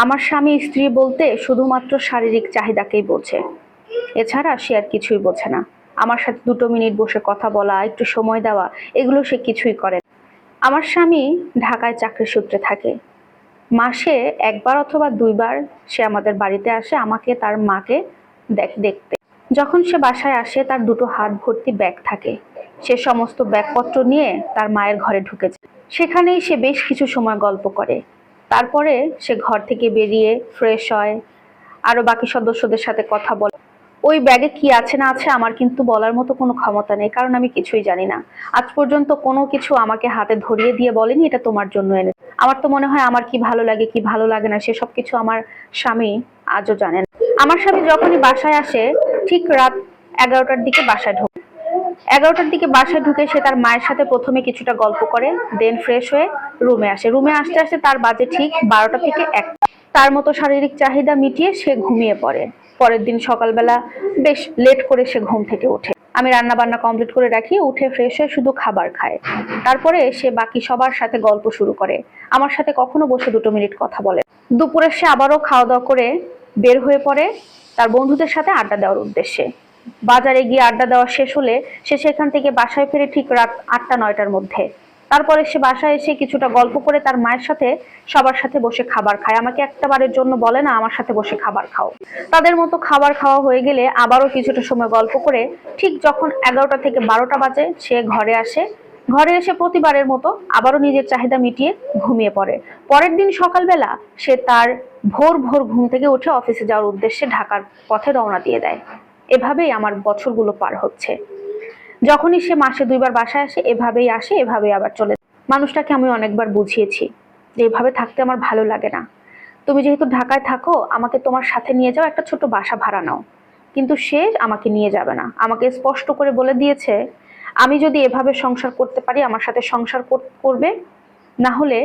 আমার স্বামী স্ত্রী বলতে শুধুমাত্র শারীরিক চাহিদাকেই বোঝে, এছাড়া সে আর কিছুই বোঝে না। আমার সাথে 2 মিনিট বসে কথা বলা, একটু সময় দেওয়া, এগুলো সে কিছুই করে না। আমার স্বামী ঢাকায় চাকরি সূত্রে থাকে। মাসে 1বার অথবা 2বার সে আমাদের বাড়িতে আসে আমাকে তার মাকে দেখতে। যখন সে বাসায় আসে তার 2টো হাত ভর্তি ব্যাগ থাকে। সে সমস্ত ব্যাগপত্র নিয়ে তার মায়ের ঘরে ঢুকে যায়। সেখানেই সে বেশ কিছু সময় গল্প করে। তারপরে সে ঘর থেকে বেরিয়ে ফ্রেশ হয়, আরো বাকি সদস্যদের সাথে কথা বলে। ওই ব্যাগে কি আছে না আছে আমার কিন্তু বলার মতো কোনো ক্ষমতা নেই, কারণ আমি কিছুই জানি না। আজ পর্যন্ত কোনো কিছু আমাকে হাতে ধরিয়ে দিয়ে বলেনি এটা তোমার জন্য এনে। আমার তো মনে হয় আমার কি ভালো লাগে কি ভালো লাগে না সেসব কিছু আমার স্বামী আজও জানেন। আমার স্বামী যখনই বাসায় আসে ঠিক রাত 11টার দিকে বাসায় ঢোকে। 11টার দিকে বাসায় ঢুকে সে তার মায়ের সাথে প্রথমে কিছুটা গল্প করে, দেন ফ্রেশ হয়ে রুমে আসে। রুমে আসতে আসতে তার বাজে ঠিক 12টা থেকে 1। তার মতো শারীরিক চাহিদা মিটিয়ে সে ঘুমিয়ে পড়ে। পরের দিন সকালবেলা বেশ লেট করে সে ঘুম থেকে ওঠে। আমি রান্না বান্না কমপ্লিট করে রাখি, উঠে ফ্রেশ হয়ে শুধু খাবার খায়। তারপরে সে বাকি সবার সাথে গল্প শুরু করে। আমার সাথে কখনো বসে 2 মিনিট কথা বলে। দুপুরে সে আবারও খাওয়া দাওয়া করে বের হয়ে পড়ে তার বন্ধুদের সাথে আড্ডা দেওয়ার উদ্দেশ্যে। বাজারে গিয়ে আড্ডা দেওয়া শেষ হলে সে সেখান থেকে বাসায় ফিরে ঠিক রাত 8টা 9টার মধ্যে। তারপরে সে বাসায় এসে কিছুটা গল্প করে তার মায়ের সাথে সবার সাথে বসে খাবার খায়। আমাকে একটাবারের জন্য বলে না আমার সাথে বসে খাবার খাও। তাদের মতো খাবার খাওয়া হয়ে গেলে আবারও কিছুটা সময় গল্প করে ঠিক যখন 11টা থেকে 12টা বাজে সে ঘরে আসে। ঘরে এসে প্রতিবারের মতো আবারও নিজের চাহিদা মিটিয়ে ঘুমিয়ে পড়ে। পরের দিন সকালবেলা সে তার ভোর ভোর ঘুম থেকে উঠে অফিসে যাওয়ার উদ্দেশ্যে ঢাকার পথে রওনা দিয়ে দেয়। এভাবেই আমার বছরগুলো পার হচ্ছে। যখনই সে মাসে 2বার বাসায় আসে এভাবেই আসে, এভাবেই আবার চলে যায়। মানুষটাকে আমি অনেকবার বুঝিয়েছি যে এভাবে থাকতে আমার ভালো লাগে না। তুমি যেহেতু ঢাকায় থাকো আমাকে তোমার সাথে নিয়ে যাও, একটা ছোট বাসা ভাড়া নাও। কিন্তু সে আমাকে নিয়ে যাবে না। আমাকে স্পষ্ট করে বলে দিয়েছে আমি যদি এভাবে সংসার করতে পারি আমার সাথে সংসার করবে, না হলে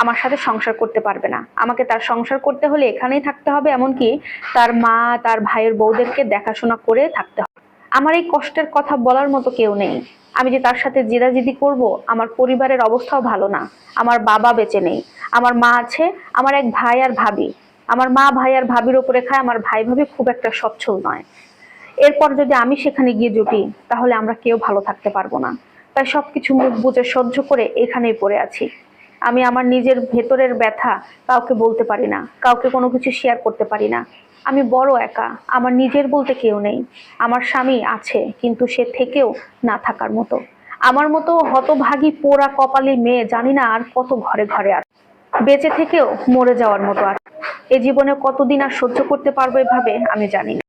আমার সাথে সংসার করতে পারবে না। আমাকে তার সংসার করতে হলে এখানেই থাকতে হবে, এমনকি তার মা তার ভাইয়ের বউদেরকে দেখাশোনা করে থাকতে হবে। আমার এই কষ্টের কথা বলার মতো কেউ নেই। আমি যে তার সাথে জেদাজেদি করব, আমার পরিবারের অবস্থাও ভালো না। আমার বাবা বেঁচে নেই, আমার মা আছে, আমার এক ভাই আর ভাবি। আমার মা ভাই আর ভাবির উপরে খায়, আমার ভাই ভাবি খুব একটা সচ্ছল নয়। এরপর যদি আমি সেখানে গিয়ে জুটি তাহলে আমরা কেউ ভালো থাকতে পারবো না। তাই সবকিছু মুখ বুজে সহ্য করে এখানেই পড়ে আছি। আমি আমার নিজের ভেতরের ব্যথা কাউকে বলতে পারি না, কাউকে কোনো কিছু শেয়ার করতে পারি না। আমি বড় একা, আমার নিজের বলতে কেউ নেই। আমার স্বামী আছে কিন্তু সে থেকেও না থাকার মতো। আমার মতো হতভাগী পোড়া কপালি মেয়ে জানি না আর কত ঘরে ঘরে আছে, বেঁচে থেকেও মরে যাওয়ার মতো আছে। এ জীবনে কতদিন আর সহ্য করতে পারবো এভাবে আমি জানি না।